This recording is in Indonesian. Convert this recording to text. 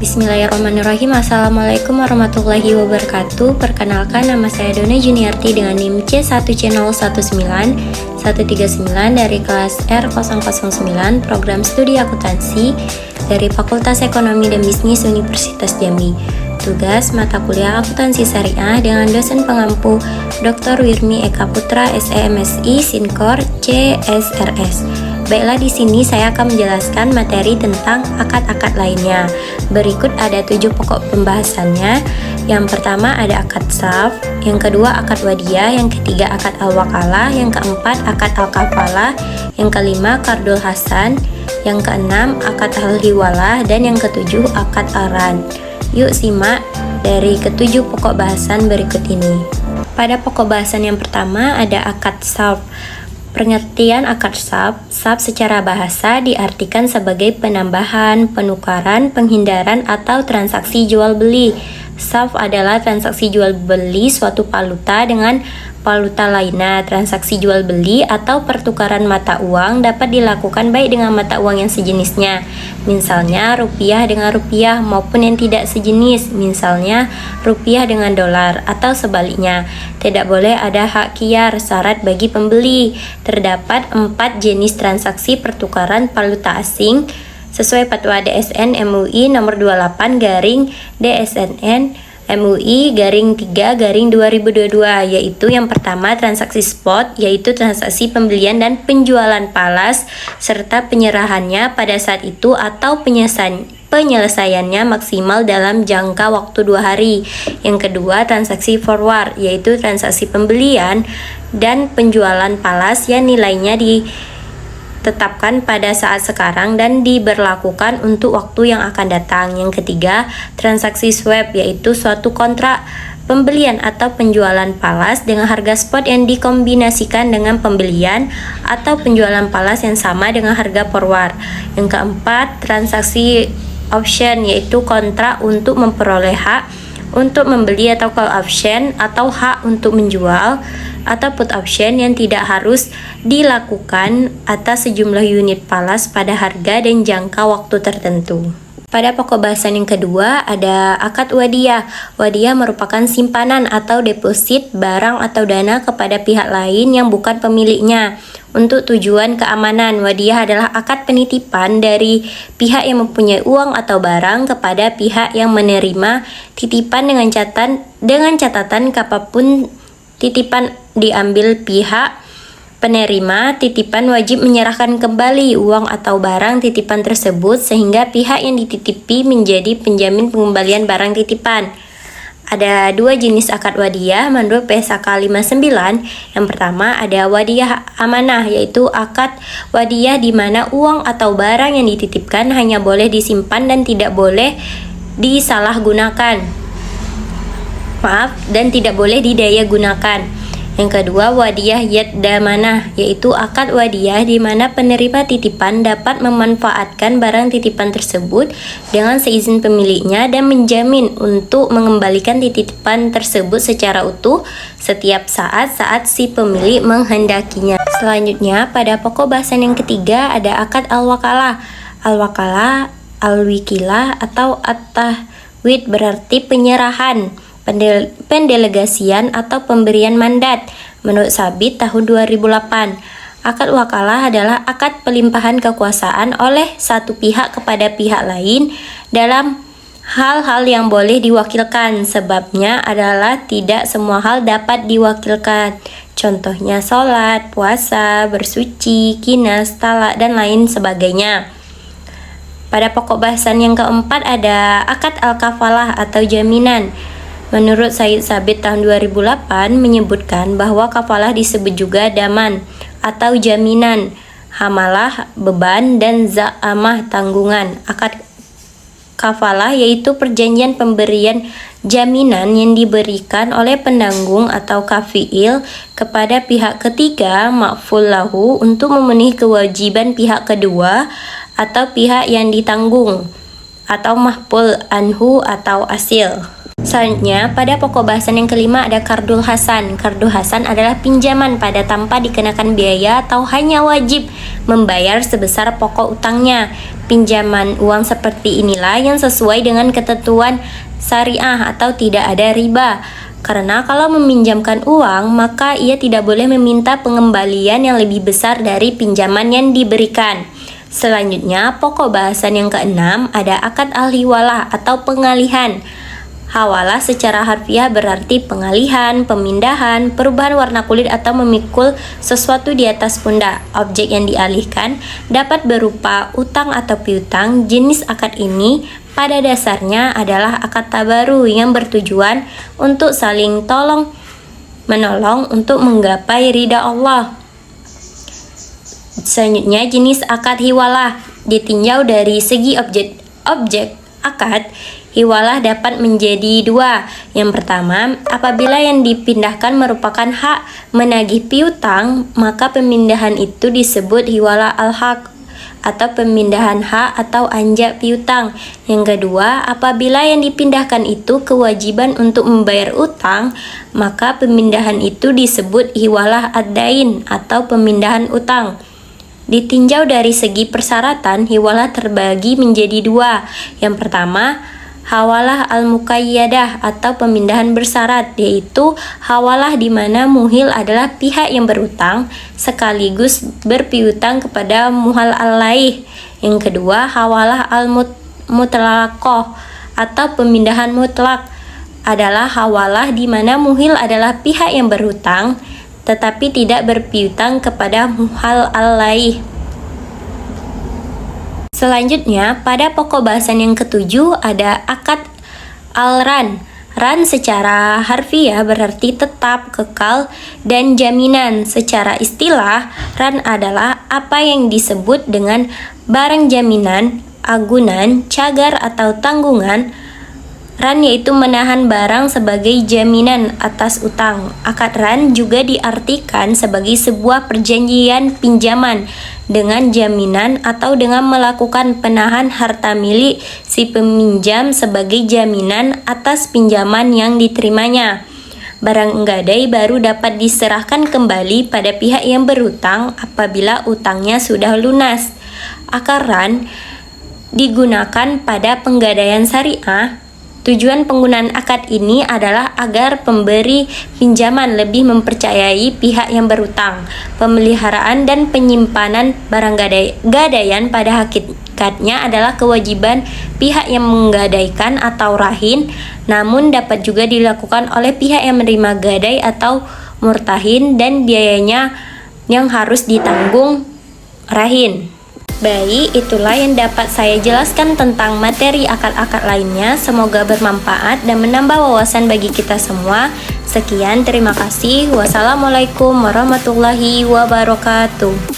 Bismillahirrahmanirrahim. Assalamualaikum warahmatullahi wabarakatuh. Perkenalkan, nama saya Dona Juniarti dengan NIM C1C019-139 dari kelas R009 Program Studi Akuntansi dari Fakultas Ekonomi dan Bisnis Universitas Jambi. Tugas mata kuliah Akuntansi Syariah dengan dosen pengampu Dr. Wirmi Eka Putra SEMSI Sinkor CSRS. Baiklah, di sini saya akan menjelaskan materi tentang akad-akad lainnya. Berikut ada 7 pokok pembahasannya. Yang pertama ada akad saf, yang kedua akad wadiyah, yang ketiga akad al-wakalah, yang keempat akad al-kafalah, yang kelima kardul hasan, yang keenam akad al-hiwalah, dan yang ketujuh akad aran. Yuk simak dari ketujuh pokok bahasan berikut ini. Pada pokok bahasan yang pertama ada akad saf. Pengertian akad saf secara bahasa diartikan sebagai penambahan, penukaran, penghindaran, atau transaksi jual beli. Saf adalah transaksi jual beli suatu valuta dengan valuta lainnya. Transaksi jual beli atau pertukaran mata uang dapat dilakukan baik dengan mata uang yang sejenisnya, misalnya rupiah dengan rupiah, maupun yang tidak sejenis, misalnya rupiah dengan dolar, atau sebaliknya. Tidak boleh ada hak qiyar syarat bagi pembeli. Terdapat 4 jenis transaksi pertukaran valuta asing sesuai Fatwa DSN MUI nomor 28/DSNN MUI /3/2022, yaitu yang pertama transaksi spot, yaitu transaksi pembelian dan penjualan falas serta penyerahannya pada saat itu atau penyelesaiannya maksimal dalam jangka waktu 2 hari. Yang kedua transaksi forward, yaitu transaksi pembelian dan penjualan falas yang nilainya ditetapkan pada saat sekarang dan diberlakukan untuk waktu yang akan datang. Yang ketiga, transaksi swap, yaitu suatu kontrak pembelian atau penjualan falas dengan harga spot yang dikombinasikan dengan pembelian atau penjualan falas yang sama dengan harga forward. Yang keempat, transaksi option, yaitu kontrak untuk memperoleh hak untuk membeli atau call option atau hak untuk menjual, atau put option yang tidak harus dilakukan atas sejumlah unit falas pada harga dan jangka waktu tertentu. Pada pokok bahasan yang kedua ada akad wadiyah. Wadiyah merupakan simpanan atau deposit barang atau dana kepada pihak lain yang bukan pemiliknya untuk tujuan keamanan. Wadiyah adalah akad penitipan dari pihak yang mempunyai uang atau barang kepada pihak yang menerima titipan dengan catatan kapanpun titipan diambil, pihak penerima titipan wajib menyerahkan kembali uang atau barang titipan tersebut sehingga pihak yang dititipi menjadi penjamin pengembalian barang titipan. Ada 2 jenis akad wadiyah menurut PSAK 59. Yang pertama ada wadiyah amanah, yaitu akad wadiyah di mana uang atau barang yang dititipkan hanya boleh disimpan dan tidak boleh disalahgunakan. Dan tidak boleh didaya gunakan. Yang kedua, wadiyah yadamanah, yaitu akad wadiyah di mana penerima titipan dapat memanfaatkan barang titipan tersebut dengan seizin pemiliknya dan menjamin untuk mengembalikan titipan tersebut secara utuh setiap saat si pemilik menghendakinya. Selanjutnya, pada pokok bahasan yang ketiga ada akad al-wakalah. Al-wakalah, al-wikilah, atau at-tahwid berarti penyerahan, pendelegasian atau pemberian mandat. Menurut Sabit tahun 2008, akad wakalah adalah akad pelimpahan kekuasaan oleh satu pihak kepada pihak lain dalam hal-hal yang boleh diwakilkan. Sebabnya adalah tidak semua hal dapat diwakilkan. Contohnya sholat, puasa, bersuci, kinas, talak, dan lain sebagainya. Pada pokok bahasan yang keempat ada akad al-kafalah atau jaminan. Menurut Said Sabit tahun 2008 menyebutkan bahwa kafalah disebut juga daman atau jaminan, hamalah beban, dan za'amah tanggungan. Akad kafalah yaitu perjanjian pemberian jaminan yang diberikan oleh penanggung atau kafiil kepada pihak ketiga ma'ful lahu untuk memenuhi kewajiban pihak kedua atau pihak yang ditanggung, atau mahful anhu atau asil. Selanjutnya, pada pokok bahasan yang kelima ada kardul hasan. Kardul hasan adalah pinjaman pada tanpa dikenakan biaya atau hanya wajib membayar sebesar pokok utangnya. Pinjaman uang seperti inilah yang sesuai dengan ketentuan syariah atau tidak ada riba. Karena kalau meminjamkan uang, maka ia tidak boleh meminta pengembalian yang lebih besar dari pinjaman yang diberikan. Selanjutnya, pokok bahasan yang keenam ada akad al-hiwalah atau pengalihan. Hawalah secara harfiah berarti pengalihan, pemindahan, perubahan warna kulit atau memikul sesuatu di atas pundak. Objek yang dialihkan dapat berupa utang atau piutang. Jenis akad ini pada dasarnya adalah akad tabaru yang bertujuan untuk saling tolong menolong untuk menggapai ridha Allah. Selanjutnya, jenis akad hiwalah ditinjau dari segi objek akad. Hiwalah dapat menjadi dua. Yang pertama, apabila yang dipindahkan merupakan hak menagih piutang, maka pemindahan itu disebut hiwalah al-haq atau pemindahan hak atau anjak piutang. Yang kedua, apabila yang dipindahkan itu kewajiban untuk membayar utang, maka pemindahan itu disebut hiwalah ad-dain atau pemindahan utang. Ditinjau dari segi persyaratan, hiwalah terbagi menjadi dua. Yang pertama, hawalah al-muqayyadah atau pemindahan bersyarat, yaitu hawalah di mana muhil adalah pihak yang berutang sekaligus berpiutang kepada muhal alaih. Yang kedua, hawalah al-mutlaqah atau pemindahan mutlak adalah hawalah di mana muhil adalah pihak yang berutang tetapi tidak berpiutang kepada muhal alaih. Selanjutnya, pada pokok bahasan yang ketujuh ada akad al-ran. Ran secara harfiah berarti tetap, kekal, dan jaminan. Secara istilah, ran adalah apa yang disebut dengan barang jaminan, agunan, cagar, atau tanggungan. Ran yaitu menahan barang sebagai jaminan atas utang. Akad ran juga diartikan sebagai sebuah perjanjian pinjaman dengan jaminan atau dengan melakukan penahan harta milik si peminjam sebagai jaminan atas pinjaman yang diterimanya. Barang gadai baru dapat diserahkan kembali pada pihak yang berutang apabila utangnya sudah lunas. Akad ran digunakan pada penggadaian syariah. Tujuan penggunaan akad ini adalah agar pemberi pinjaman lebih mempercayai pihak yang berutang. Pemeliharaan dan penyimpanan barang gadaian pada hakikatnya adalah kewajiban pihak yang menggadaikan atau rahin, namun dapat juga dilakukan oleh pihak yang menerima gadai atau murtahin dan biayanya yang harus ditanggung rahin. Baik, itulah yang dapat saya jelaskan tentang materi akad-akad lainnya. Semoga bermanfaat dan menambah wawasan bagi kita semua. Sekian, terima kasih. Wassalamualaikum warahmatullahi wabarakatuh.